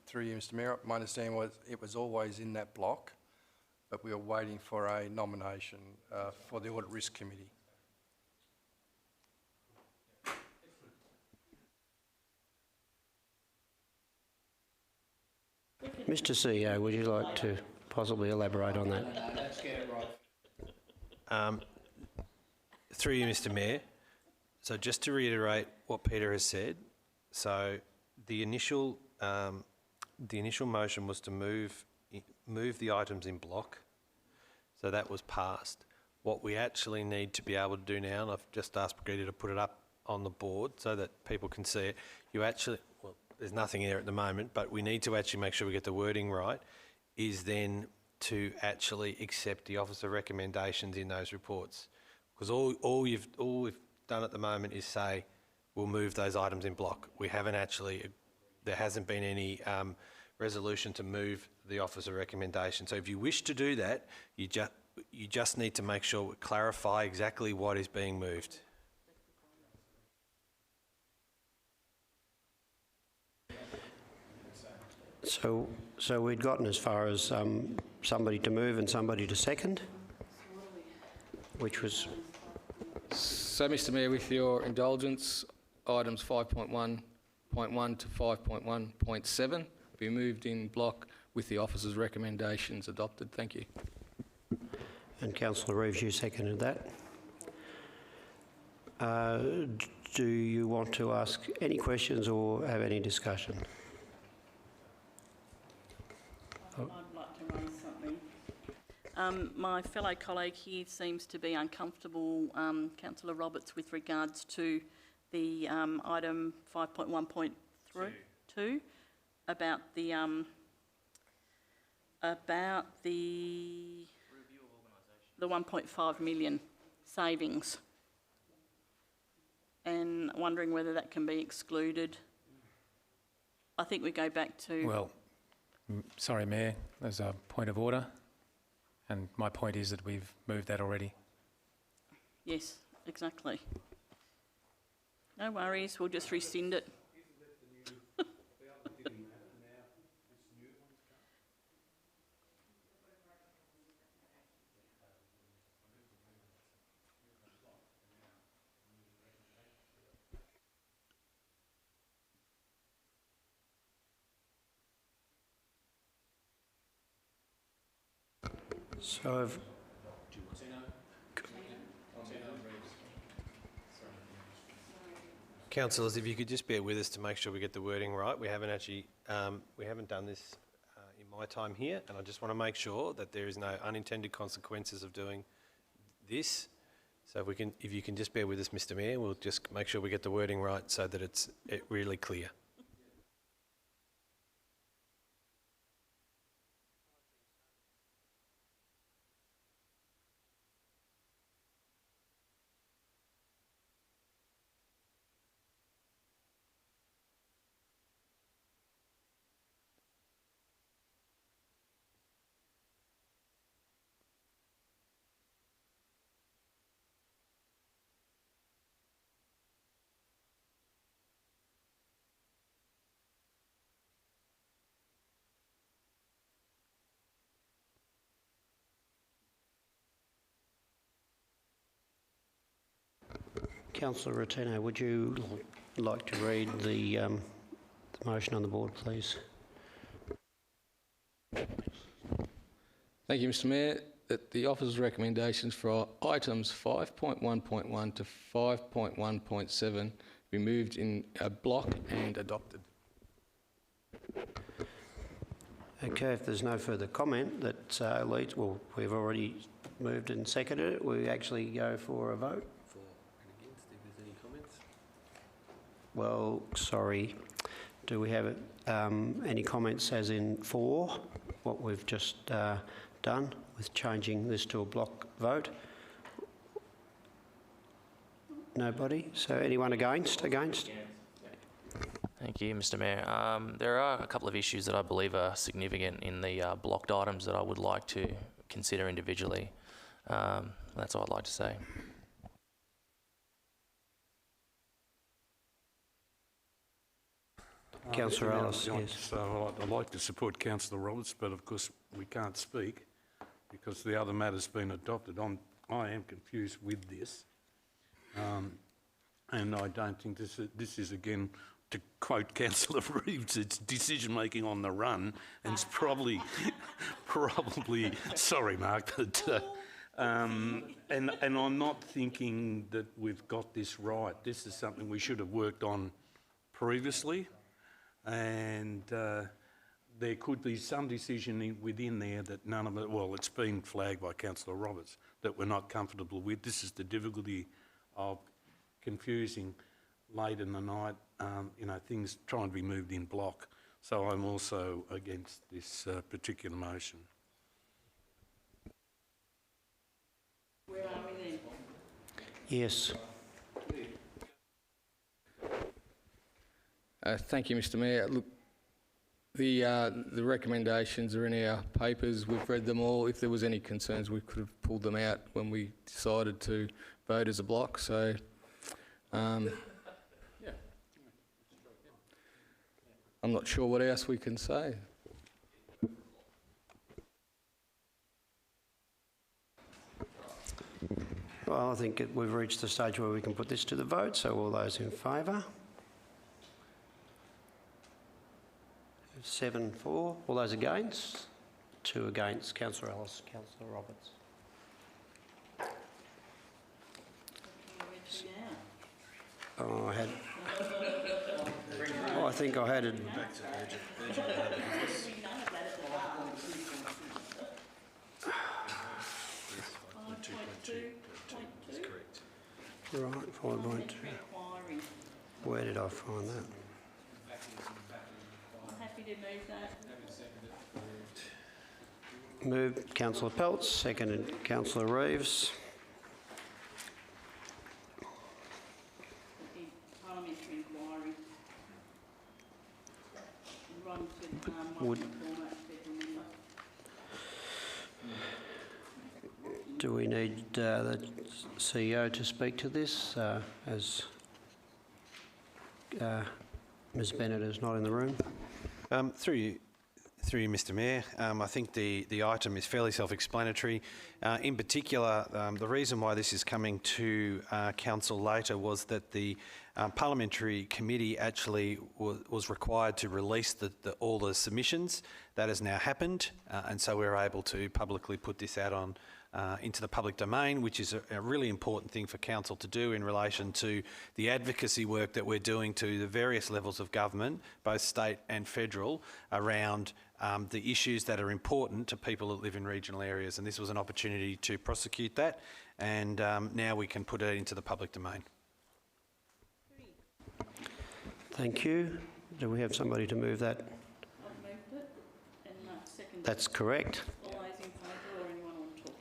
Through you, Mr Mayor, my understanding was it was always in that block, but we are waiting for a nomination for the Audit Risk Committee. Mr CEO, would you like to possibly elaborate on that? Through you, Mr Mayor. So just to reiterate what Peter has said, so the initial motion was to move the items in block, so that was passed. What we actually need to be able to do now, and I've just asked Brigitte to put it up on the board so that people can see it, well, there's nothing there at the moment, but we need to actually make sure we get the wording right, is then to actually accept the officer recommendations in those reports. Because all we've done at the moment is say, we'll move those items in block. We haven't actually, there hasn't been any resolution to move the officer recommendation. So if you wish to do that, you just need to make sure we clarify exactly what is being moved. So we'd gotten as far as somebody to move and somebody to second, which was... So, Mr Mayor, with your indulgence, items 5.1.1 to 5.1.7 be moved in block with the officer's recommendations adopted. Thank you. And Councillor Reeves, you seconded that. Do you want to ask any questions or have any discussion? I'd like to raise something. My fellow colleague here seems to be uncomfortable, Councillor Roberts, with regards to the item 5.1.2 about the review of organisation, the 1.5 million savings, and wondering whether that can be excluded. I think we go back to... Well, sorry, Mayor, there's a point of order, and my point is that we've moved that already. Yes, exactly. No worries, we'll just rescind it. So I've... Councillors, if you could just bear with us to make sure we get the wording right. We haven't actually, we haven't done this in my time here, and I just want to make sure that there is no unintended consequences of doing this. So if you can just bear with us, Mr Mayor, we'll just make sure we get the wording right so that it's really clear. Councillor Rotino, would you like to read the motion on the board, please? Thank you, Mr Mayor. That the officer's recommendations for items 5.1.1 to 5.1.7 be moved in a block and adopted. Okay, if there's no further comment, that leads... Well, we've already moved and seconded it. We actually go for a vote. For and against, if there's any comments. Well, sorry. Do we have any comments as in for what we've just done with changing this to a block vote? Nobody? So anyone against? Against? Thank you, Mr Mayor. There are a couple of issues that I believe are significant in the blocked items that I would like to consider individually. That's all I'd like to say. Councillor Ellis, yes. So I'd like to support Councillor Roberts, but of course we can't speak. because the other matter's been adopted. I am confused with this. And I don't think this is again, to quote Councillor Reeves, it's decision-making on the run, and it's probably, sorry Mark, but, and I'm not thinking that we've got this right. This is something we should have worked on previously, and there could be some decision within there that none of it, well, it's been flagged by Councillor Roberts, that we're not comfortable with. This is the difficulty of confusing late in the night, things trying to be moved in block. So I'm also against this particular motion. Where are we then? Yes. Thank you, Mr Mayor. Look, the recommendations are in our papers. We've read them all. If there was any concerns, we could have pulled them out when we decided to vote as a block. So, I'm not sure what else we can say. Well, I think we've reached the stage where we can put this to the vote. So all those in favour? 7 for. All those against? 2 against. Councillor Ellis, Councillor Roberts. I think I had it. Right, 5.2. Where did I find that? I'm happy to move that. Moved Councillor Peltz, seconded Councillor Reeves. The parliamentary inquiry. Run to Would- format federal member. Do we need the CEO to speak to this as Ms Bennett is not in the room? Through you, Mr Mayor, I think the item is fairly self-explanatory. In particular, the reason why this is coming to Council later was that the Parliamentary Committee actually was required to release all the submissions. That has now happened, and so we're able to publicly put this out on into the public domain, which is a really important thing for Council to do in relation to the advocacy work that we're doing to the various levels of government, both state and federal, around the issues that are important to people that live in regional areas. And this was an opportunity to prosecute that, and now we can put it into the public domain. Thank you. Do we have somebody to move that? I've moved it and seconded. That's correct. All those in favour or anyone want to talk?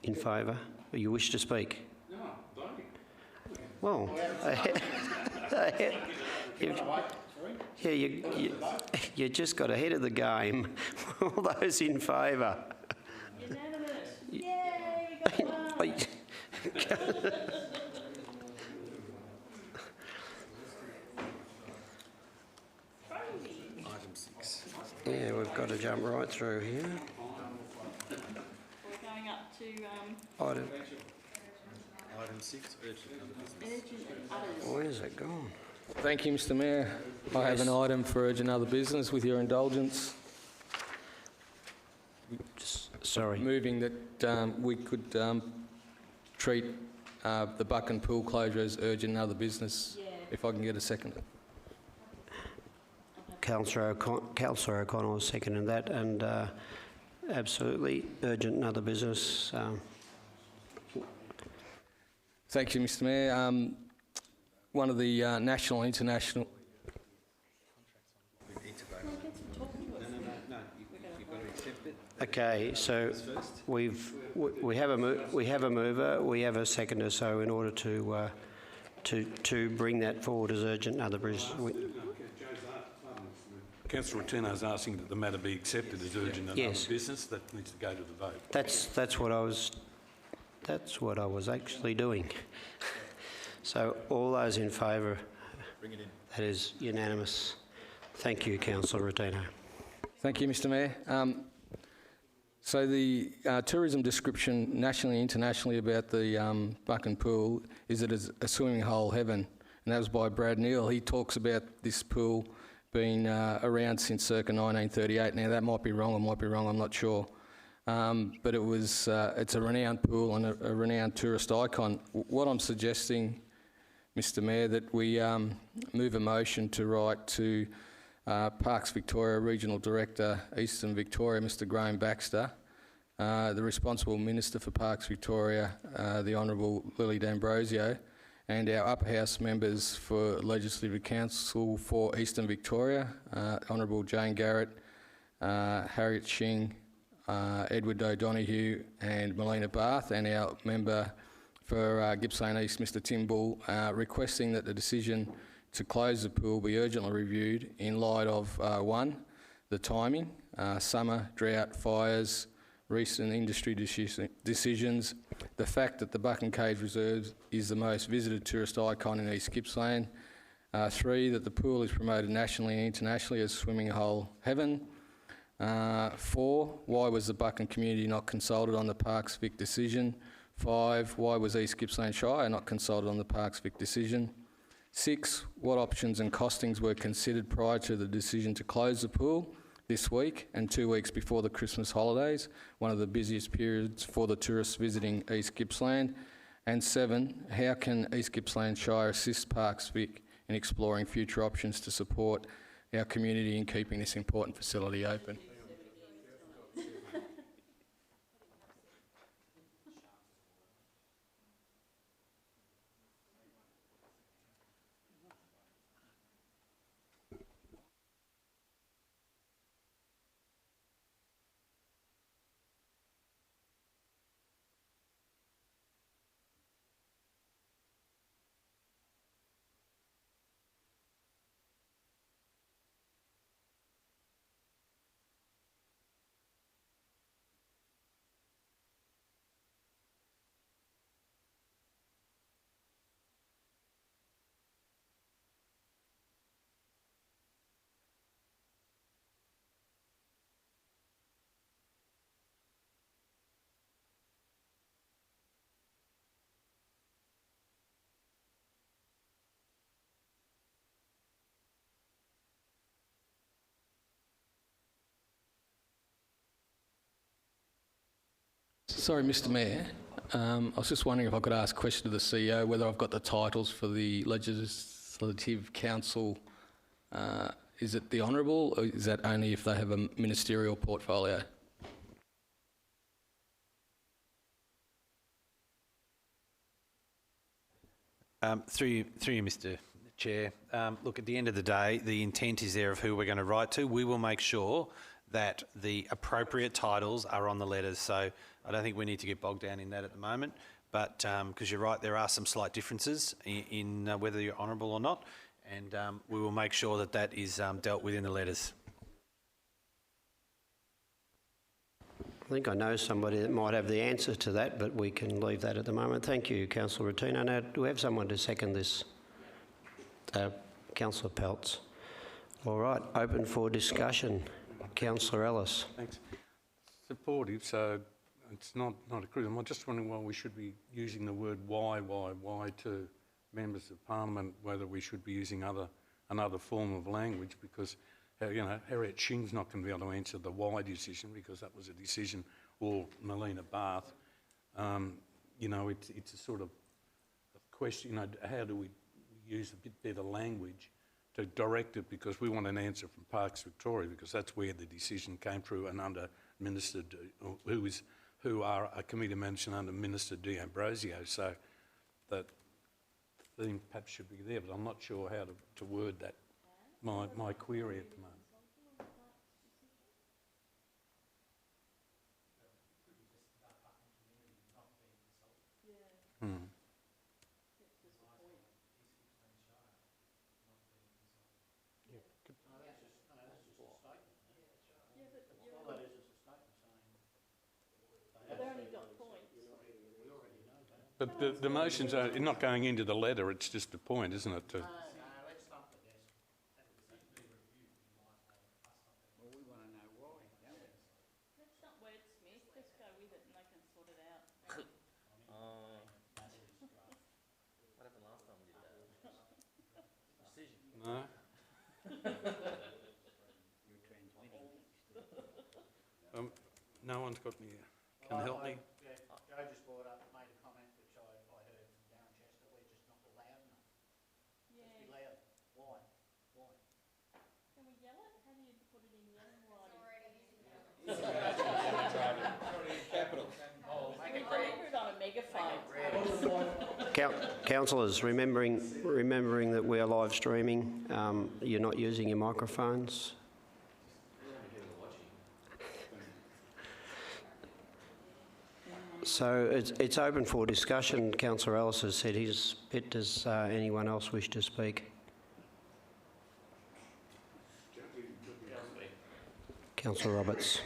In favour? You wish to speak? No, don't. Well, you just got ahead of the game. All those in favour? Unanimous. Yay, we got one. Item 6. Yeah, we've got to jump right through here. We're going up to Item, Item 6, urgent urgent and others. where's it gone? Thank you, Mr Mayor. I have an item for urgent other business with your indulgence. Sorry. Moving that we could treat the Buck and Pool closure as urgent other business, if I can get a second. Councillor O'Connell has seconded that, and absolutely urgent and other business. Thank you, Mr Mayor. One of the national and international... Okay, so we have a mover, we have a seconder. So in order to bring that forward as urgent and other business, Councillor Rotino is asking that the matter be accepted as urgent and Yes. other business. That needs to go to the vote. that's what I was actually doing. So all those in favour? Bring it in. That is unanimous. Thank you, Councillor Rotino. Thank you, Mr Mayor. So the tourism description nationally and internationally about the Buchan Pool is that it's a swimming hole heaven, and that was by Brad Neal. He talks about this pool being around since circa 1938. Now that might be wrong, I'm not sure. But it's a renowned pool and a renowned tourist icon. What I'm suggesting, Mr Mayor, that we move a motion to write to Parks Victoria Regional Director, Eastern Victoria, Mr Graham Baxter, the responsible Minister for Parks Victoria, the Honourable Lily D'Ambrosio, and our upper house members for Legislative Council for Eastern Victoria, Honourable Jane Garrett, Harriet Shing, Edward O'Donoghue and Melina Barth, and our member for Gippsland East, Mr Tim Bull, requesting that the decision to close the pool be urgently reviewed in light of, one, the timing, summer, drought, fires, recent industry decisions, the fact that the Buchan Cave Reserve is the most visited tourist icon in East Gippsland, three, that the pool is promoted nationally and internationally as swimming hole heaven, 4, why was the Buchan community not consulted on the Parks Vic decision? 5, why was East Gippsland Shire not consulted on the Parks Vic decision? 6, what options and costings were considered prior to the decision to close the pool this week and 2 weeks before the Christmas holidays, one of the busiest periods for the tourists visiting East Gippsland? And 7, how can East Gippsland Shire assist Parks Vic in exploring future options to support our community in keeping this important facility open? Sorry, Mr Mayor. I was just wondering if I could ask a question to the CEO, whether I've got the titles for the Legislative Council. Is it the Honourable, or is that only if they have a ministerial portfolio? Through you, Mr Chair. Look, at the end of the day, the intent is there of who we're going to write to. We will make sure that the appropriate titles are on the letters. So I don't think we need to get bogged down in that at the moment. But because you're right, there are some slight differences in whether you're honourable or not, and we will make sure that that is dealt with in the letters. I think I know somebody that might have the answer to that, but we can leave that at the moment. Thank you, Councillor Rottino. Now, do we have someone to second this? Councillor Peltz. All right, open for discussion. Councillor Ellis. Thanks. Supportive, so it's not a criticism. I'm just wondering why we should be using the word why to members of Parliament, whether we should be using another form of language, because Harriet Shing's not going to be able to answer the why decision because that was a decision, or Melina Barth. It's a sort of a question, how do we use a bit better language to direct it, because we want an answer from Parks Victoria, because that's where the decision came through and under Minister, who are a committee mentioned under Minister D'Ambrosio. So that theme perhaps should be there, but I'm not sure how to word that, my query at the moment. But the motions are not going into the letter, it's just a point, isn't it? anyone's got any, can help me? Joe just brought up, made a comment which I heard from Darren Chester, we're just not loud enough. Let's be loud. Why? Can we yell it? How do you put it in yelling writing? We deliver it on a megaphone. Councillors, remembering that we are live streaming, you're not using your microphones. So it's open for discussion. Councillor Ellis has said his bit. Does anyone else wish to speak? Councillor Roberts.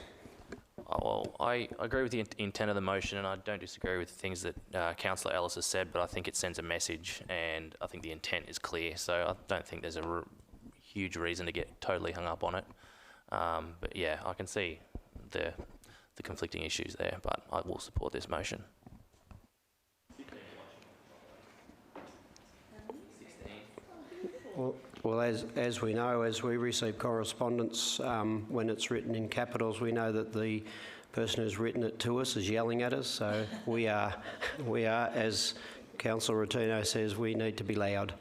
Well, I agree with the intent of the motion, and I don't disagree with the things that Councillor Ellis has said, but I think it sends a message, and I think the intent is clear, so I don't think there's a huge reason to get totally hung up on it. But yeah, I can see the conflicting issues there, but I will support this motion. Well, as we know, as we receive correspondence, when it's written in capitals, we know that the person who's written it to us is yelling at us. So we are, as Councillor Rotino says, we need to be loud.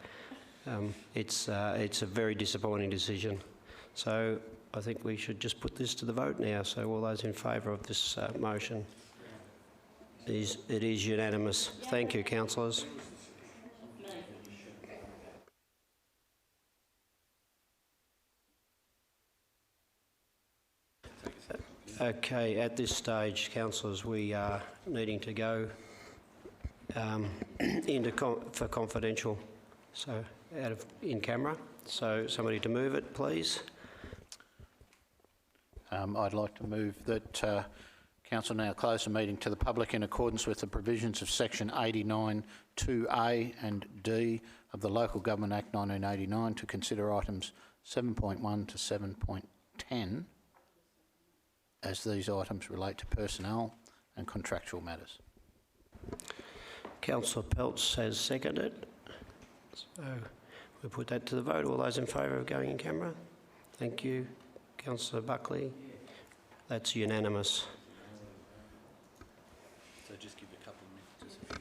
It's a very disappointing decision. So I think we should just put this to the vote now. So all those in favour of this motion, it is unanimous. Thank you, councillors. Okay, at this stage, councillors, we are needing to go for confidential, so in camera. So somebody to move it, please. I'd like to move that Council now close the meeting to the public in accordance with the provisions of Section 89(2)A and D of the Local Government Act 1989 to consider items 7.1 to 7.10 as these items relate to personnel and contractual matters. Councillor Peltz has seconded. So we put that to the vote. All those in favour of going in camera? Thank you. Councillor Buckley? That's unanimous. So just give a couple of minutes.